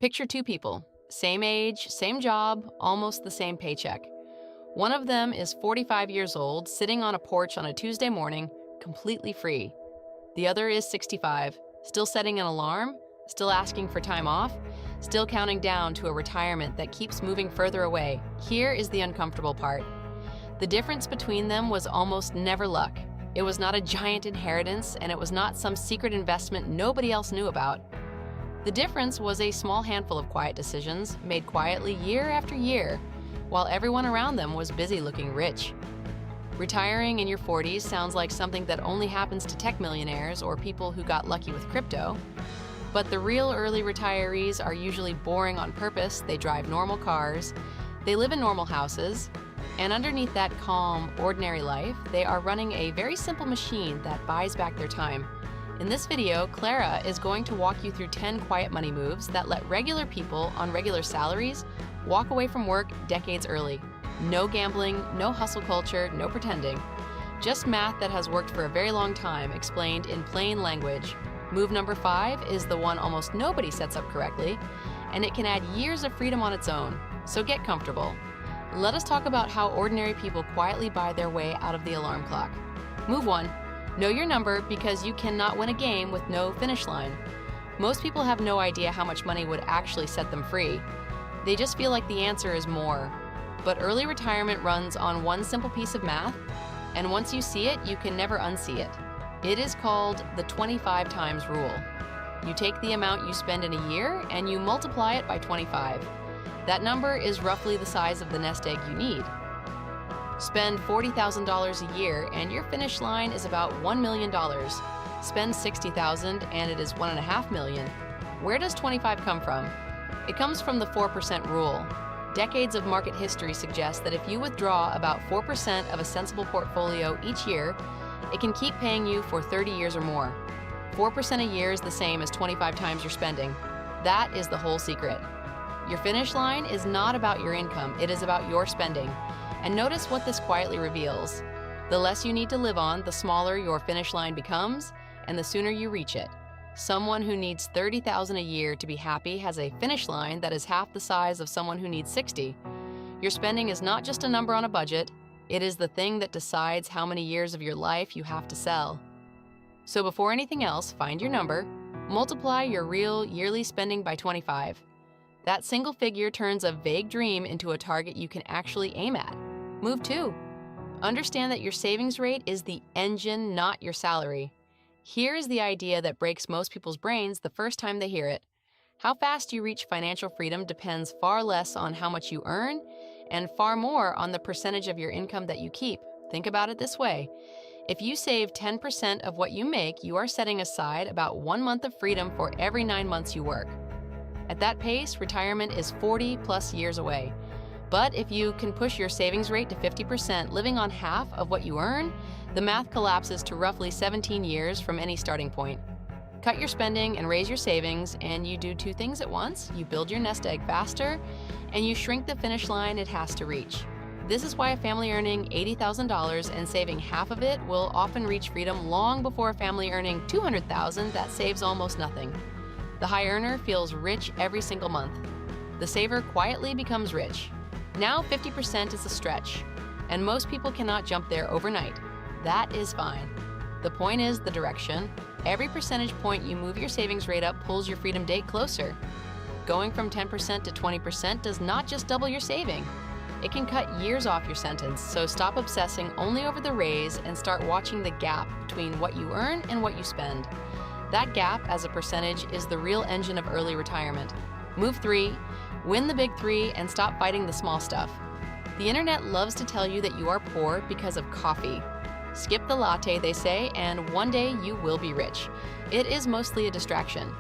Picture two people, same age, same job, almost the same paycheck. One of them is 45 years old, sitting on a porch on a Tuesday morning, completely free. The other is 65, still setting an alarm, still asking for time off, still counting down to a retirement that keeps moving further away. Here is the uncomfortable part. The difference between them was almost never luck. It was not a giant inheritance, and it was not some secret investment nobody else knew about. The difference was a small handful of quiet decisions made quietly year after year, while everyone around them was busy looking rich. Retiring in your 40s sounds like something that only happens to tech millionaires or people who got lucky with crypto. But the real early retirees are usually boring on purpose. They drive normal cars, they live in normal houses, and underneath that calm, ordinary life, they are running a very simple machine that buys back their time. In this video, Clara is going to walk you through 10 quiet money moves that let regular people on regular salaries walk away from work decades early. No gambling, no hustle culture, no pretending. Just math that has worked for a very long time, explained in plain language. Move number 5 is the one almost nobody sets up correctly, and it can add years of freedom on its own. So get comfortable. Let us talk about how ordinary people quietly buy their way out of the alarm clock. Move 1. Know your number, because you cannot win a game with no finish line. Most people have no idea how much money would actually set them free. They just feel like the answer is more. But early retirement runs on one simple piece of math, and once you see it, you can never unsee it. It is called the 25 times rule. You take the amount you spend in a year and you multiply it by 25. That number is roughly the size of the nest egg you need. Spend $40,000 a year and your finish line is about $1 million. Spend $60,000 and it is $1.5 million. Where does 25 come from? It comes from the 4% rule. Decades of market history suggest that if you withdraw about 4% of a sensible portfolio each year, it can keep paying you for 30 years or more. 4% a year is the same as 25 times your spending. That is the whole secret. Your finish line is not about your income, it is about your spending. And notice what this quietly reveals. The less you need to live on, the smaller your finish line becomes, and the sooner you reach it. Someone who needs $30,000 a year to be happy has a finish line that is half the size of someone who needs 60. Your spending is not just a number on a budget, it is the thing that decides how many years of your life you have to sell. So before anything else, find your number, multiply your real yearly spending by 25. That single figure turns a vague dream into a target you can actually aim at. Move 2. Understand that your savings rate is the engine, not your salary. Here is the idea that breaks most people's brains the first time they hear it. How fast you reach financial freedom depends far less on how much you earn and far more on the percentage of your income that you keep. Think about it this way. If you save 10% of what you make, you are setting aside about 1 month of freedom for every 9 months you work. At that pace, retirement is 40 plus years away. But if you can push your savings rate to 50%, living on half of what you earn, the math collapses to roughly 17 years from any starting point. Cut your spending and raise your savings, and you do 2 things at once. You build your nest egg faster, and you shrink the finish line it has to reach. This is why a family earning $80,000 and saving half of it will often reach freedom long before a family earning $200,000 that saves almost nothing. The high earner feels rich every single month. The saver quietly becomes rich. Now 50% is a stretch, and most people cannot jump there overnight. That is fine. The point is the direction. Every percentage point you move your savings rate up pulls your freedom date closer. Going from 10% to 20% does not just double your saving. It can cut years off your sentence, so stop obsessing only over the raise and start watching the gap between what you earn and what you spend. That gap as a percentage is the real engine of early retirement. Move 3. Win the big 3 and stop fighting the small stuff. The internet loves to tell you that you are poor because of coffee. Skip the latte, they say, and one day you will be rich. It is mostly a distraction.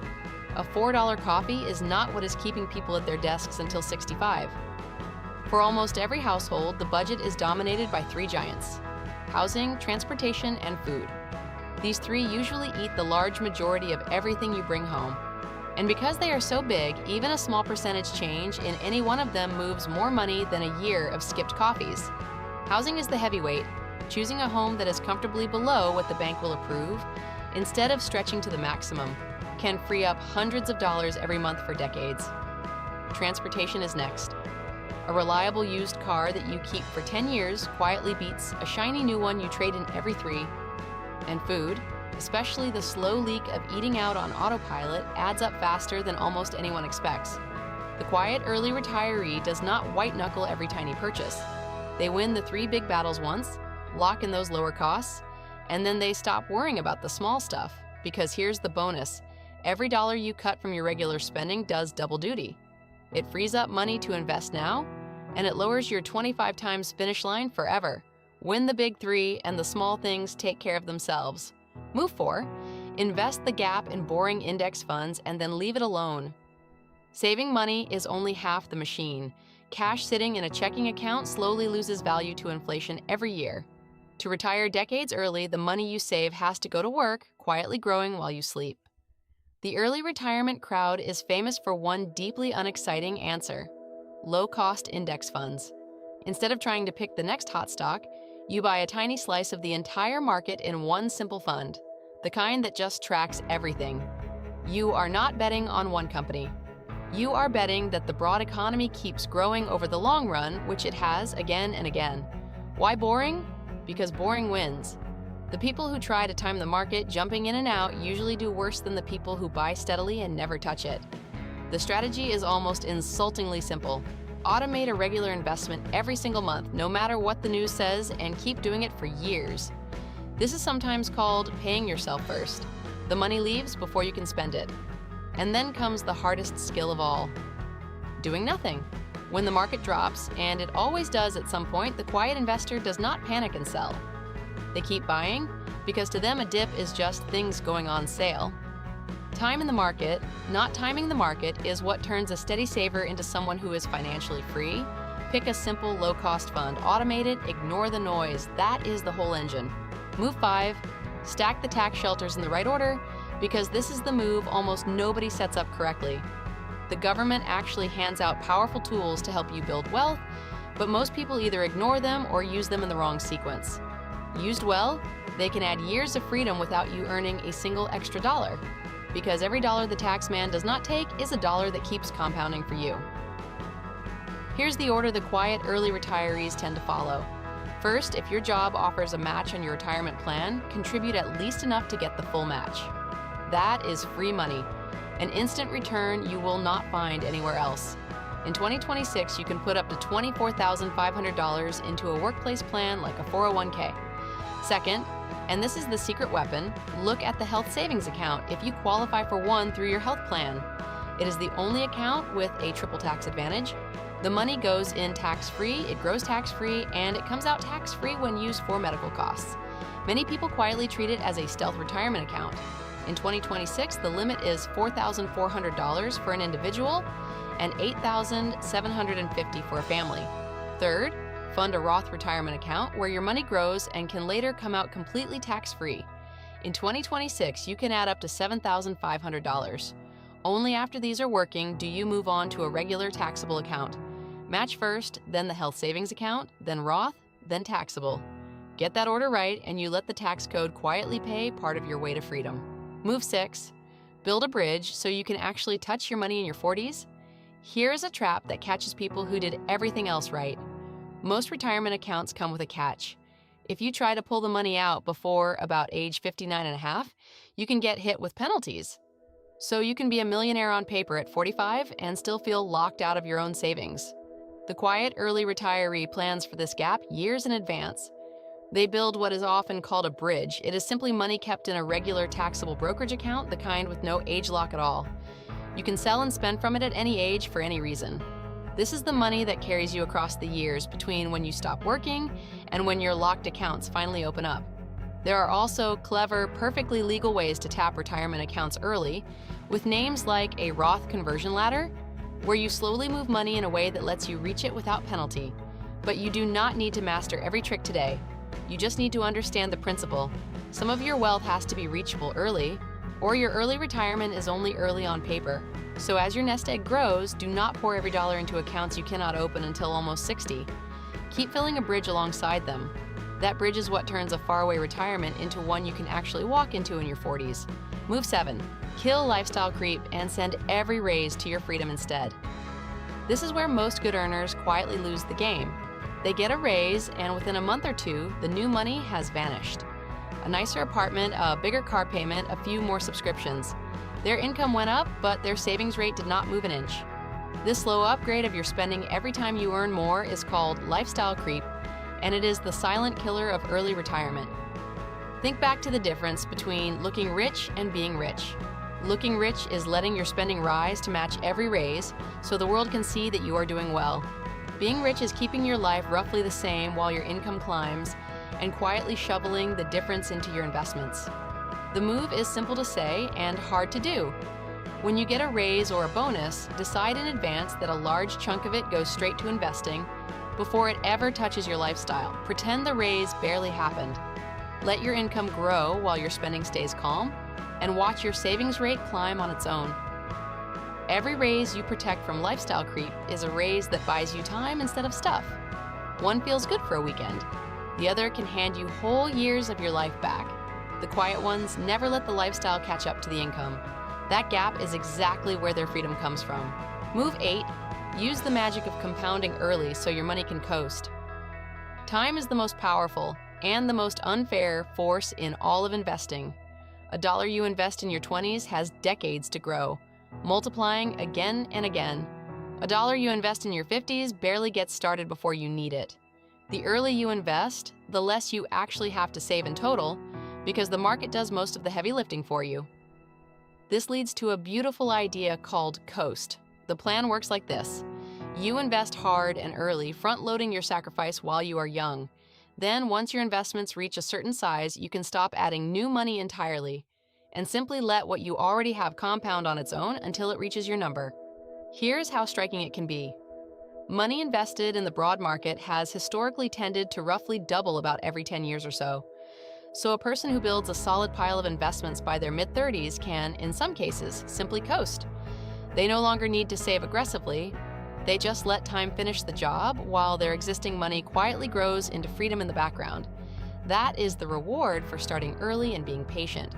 A $4 coffee is not what is keeping people at their desks until 65. For almost every household, the budget is dominated by 3 giants: housing, transportation, and food. These 3 usually eat the large majority of everything you bring home. And because they are so big, even a small percentage change in any one of them moves more money than a year of skipped coffees. Housing is the heavyweight. Choosing a home that is comfortably below what the bank will approve, instead of stretching to the maximum, can free up hundreds of dollars every month for decades. transportation is next. A reliable used car that you keep for 10 years quietly beats a shiny new one you trade in every 3. And food, especially the slow leak of eating out on autopilot, adds up faster than almost anyone expects. The quiet early retiree does not white-knuckle every tiny purchase. They win the 3 big battles once, lock in those lower costs, and then they stop worrying about the small stuff, because here's the bonus. Every dollar you cut from your regular spending does double duty. It frees up money to invest now, and it lowers your 25 times finish line forever. Win the big 3, and the small things take care of themselves. Move 4, invest the gap in boring index funds and then leave it alone. Saving money is only half the machine. Cash sitting in a checking account slowly loses value to inflation every year. To retire decades early, the money you save has to go to work, quietly growing while you sleep. The early retirement crowd is famous for one deeply unexciting answer: low-cost index funds. Instead of trying to pick the next hot stock, you buy a tiny slice of the entire market in one simple fund, the kind that just tracks everything. You are not betting on one company. You are betting that the broad economy keeps growing over the long run, which it has again and again. Why boring? Because boring wins. The people who try to time the market jumping in and out usually do worse than the people who buy steadily and never touch it. The strategy is almost insultingly simple. Automate a regular investment every single month, no matter what the news says, and keep doing it for years. This is sometimes called paying yourself first. The money leaves before you can spend it. And then comes the hardest skill of all: doing nothing. When the market drops, and it always does at some point, the quiet investor does not panic and sell. They keep buying, because to them a dip is just things going on sale. Time in the market, not timing the market, is what turns a steady saver into someone who is financially free. Pick a simple, low-cost fund, automate it, ignore the noise. That is the whole engine. Move 5, stack the tax shelters in the right order, because this is the move almost nobody sets up correctly. The government actually hands out powerful tools to help you build wealth, but most people either ignore them or use them in the wrong sequence. Used well, they can add years of freedom without you earning a single extra dollar, because every dollar the tax man does not take is a dollar that keeps compounding for you. Here's the order the quiet early retirees tend to follow. First, if your job offers a match on your retirement plan, contribute at least enough to get the full match. That is free money, an instant return you will not find anywhere else. In 2026, you can put up to $24,500 into a workplace plan like a 401k. Second, and this is the secret weapon, look at the health savings account if you qualify for one through your health plan. It is the only account with a triple tax advantage. The money goes in tax-free, it grows tax-free, and it comes out tax-free when used for medical costs. Many people quietly treat it as a stealth retirement account. In 2026, the limit is $4,400 for an individual and $8,750 for a family. Third, fund a Roth retirement account where your money grows and can later come out completely tax-free. In 2026, you can add up to $7,500. Only after these are working do you move on to a regular taxable account. Match first, then the health savings account, then Roth, then taxable. Get that order right, and you let the tax code quietly pay part of your way to freedom. Move 6, build a bridge so you can actually touch your money in your 40s. Here is a trap that catches people who did everything else right. Most retirement accounts come with a catch. If you try to pull the money out before about age 59 and a half, you can get hit with penalties. So you can be a millionaire on paper at 45 and still feel locked out of your own savings. The quiet early retiree plans for this gap years in advance. They build what is often called a bridge. It is simply money kept in a regular taxable brokerage account, the kind with no age lock at all. You can sell and spend from it at any age for any reason. This is the money that carries you across the years between when you stop working and when your locked accounts finally open up. There are also clever, perfectly legal ways to tap retirement accounts early, with names like a Roth conversion ladder, where you slowly move money in a way that lets you reach it without penalty. But you do not need to master every trick today. You just need to understand the principle. Some of your wealth has to be reachable early, or your early retirement is only early on paper. So as your nest egg grows, do not pour every dollar into accounts you cannot open until almost 60. Keep filling a bridge alongside them. That bridge is what turns a faraway retirement into one you can actually walk into in your 40s. Move 7, kill lifestyle creep and send every raise to your freedom instead. This is where most good earners quietly lose the game. They get a raise, and within a month or two, the new money has vanished. A nicer apartment, a bigger car payment, a few more subscriptions. Their income went up, but their savings rate did not move an inch. This slow upgrade of your spending every time you earn more is called lifestyle creep, and it is the silent killer of early retirement. Think back to the difference between looking rich and being rich. Looking rich is letting your spending rise to match every raise so the world can see that you are doing well. Being rich is keeping your life roughly the same while your income climbs and quietly shoveling the difference into your investments. The move is simple to say and hard to do. When you get a raise or a bonus, decide in advance that a large chunk of it goes straight to investing before it ever touches your lifestyle. Pretend the raise barely happened. Let your income grow while your spending stays calm, and watch your savings rate climb on its own. Every raise you protect from lifestyle creep is a raise that buys you time instead of stuff. One feels good for a weekend. The other can hand you whole years of your life back. The quiet ones never let the lifestyle catch up to the income. That gap is exactly where their freedom comes from. Move 8. Use the magic of compounding early so your money can coast. Time is the most powerful and the most unfair force in all of investing. A dollar you invest in your 20s has decades to grow, multiplying again and again. A dollar you invest in your 50s barely gets started before you need it. The earlier you invest, the less you actually have to save in total, because the market does most of the heavy lifting for you. This leads to a beautiful idea called coast. The plan works like this. You invest hard and early, front-loading your sacrifice while you are young. Then, once your investments reach a certain size, you can stop adding new money entirely and simply let what you already have compound on its own until it reaches your number. Here's how striking it can be. Money invested in the broad market has historically tended to roughly double about every 10 years or so. So a person who builds a solid pile of investments by their mid-30s can, in some cases, simply coast. They no longer need to save aggressively. They just let time finish the job while their existing money quietly grows into freedom in the background. That is the reward for starting early and being patient.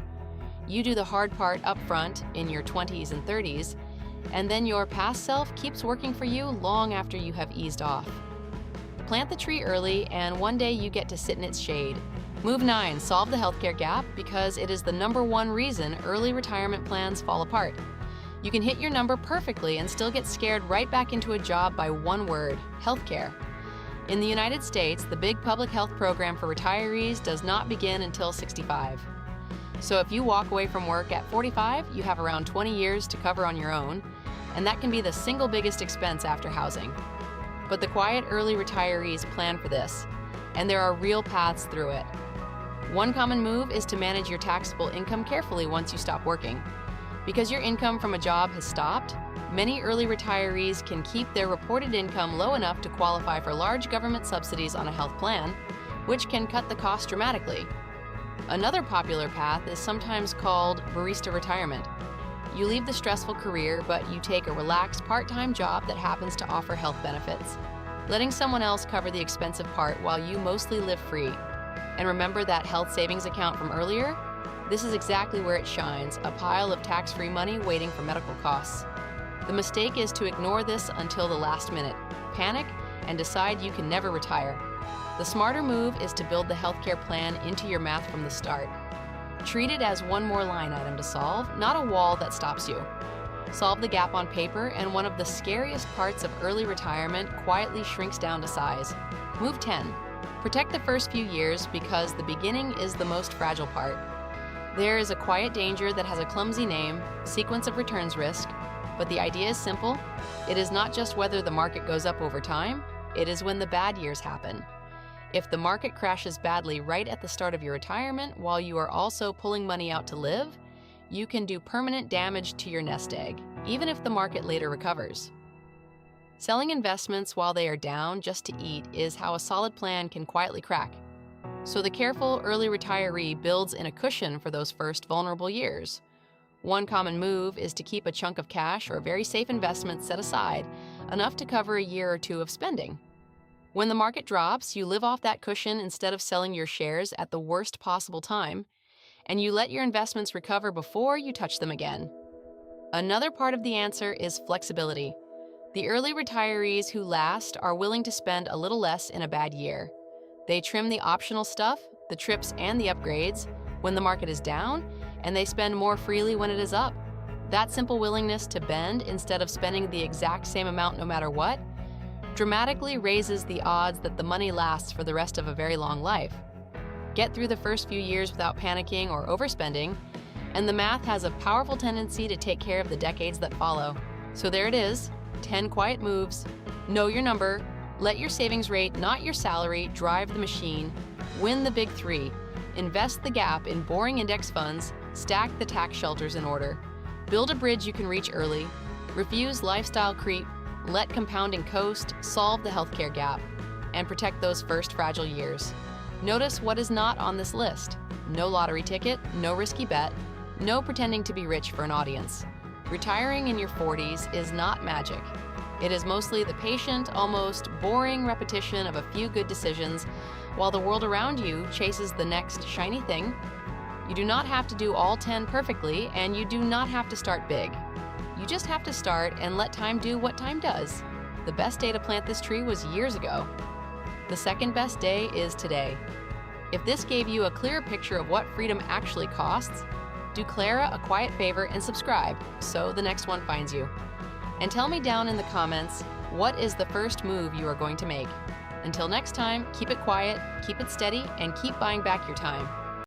You do the hard part up front in your 20s and 30s, and then your past self keeps working for you long after you have eased off. Plant the tree early, and one day you get to sit in its shade. Move 9, solve the healthcare gap, because it is the #1 reason early retirement plans fall apart. You can hit your number perfectly and still get scared right back into a job by one word: healthcare. In the United States, the big public health program for retirees does not begin until 65. So if you walk away from work at 45, you have around 20 years to cover on your own, and that can be the single biggest expense after housing. But the quiet early retirees plan for this, and there are real paths through it. One common move is to manage your taxable income carefully once you stop working. Because your income from a job has stopped, many early retirees can keep their reported income low enough to qualify for large government subsidies on a health plan, which can cut the cost dramatically. Another popular path is sometimes called barista retirement. You leave the stressful career, but you take a relaxed part-time job that happens to offer health benefits, letting someone else cover the expensive part while you mostly live free. And remember that health savings account from earlier? This is exactly where it shines, a pile of tax-free money waiting for medical costs. The mistake is to ignore this until the last minute, panic, and decide you can never retire. The smarter move is to build the healthcare plan into your math from the start. Treat it as one more line item to solve, not a wall that stops you. Solve the gap on paper, and one of the scariest parts of early retirement quietly shrinks down to size. Move 10. Protect the first few years, because the beginning is the most fragile part. There is a quiet danger that has a clumsy name, sequence of returns risk, but the idea is simple. It is not just whether the market goes up over time, it is when the bad years happen. If the market crashes badly right at the start of your retirement while you are also pulling money out to live, you can do permanent damage to your nest egg, even if the market later recovers. Selling investments while they are down just to eat is how a solid plan can quietly crack. So the careful early retiree builds in a cushion for those first vulnerable years. One common move is to keep a chunk of cash or very safe investments set aside, enough to cover a year or two of spending. When the market drops, you live off that cushion instead of selling your shares at the worst possible time, and you let your investments recover before you touch them again. Another part of the answer is flexibility. The early retirees who last are willing to spend a little less in a bad year. They trim the optional stuff, the trips and the upgrades, when the market is down, and they spend more freely when it is up. That simple willingness to bend instead of spending the exact same amount no matter what dramatically raises the odds that the money lasts for the rest of a very long life. Get through the first few years without panicking or overspending, and the math has a powerful tendency to take care of the decades that follow. So there it is, 10 quiet moves. Know your number, let your savings rate, not your salary, drive the machine. Win the big three. Invest the gap in boring index funds, stack the tax shelters in order. Build a bridge you can reach early. Refuse lifestyle creep. Let compounding coast, solve the healthcare gap, and protect those first fragile years. Notice what is not on this list. No lottery ticket, no risky bet, no pretending to be rich for an audience. Retiring in your 40s is not magic. It is mostly the patient, almost boring repetition of a few good decisions while the world around you chases the next shiny thing. You do not have to do all 10 perfectly, and you do not have to start big. You just have to start and let time do what time does. The best day to plant this tree was years ago. The second best day is today. If this gave you a clearer picture of what freedom actually costs, do Clara a quiet favor and subscribe so the next one finds you. And tell me down in the comments, what is the first move you are going to make? Until next time, keep it quiet, keep it steady, and keep buying back your time.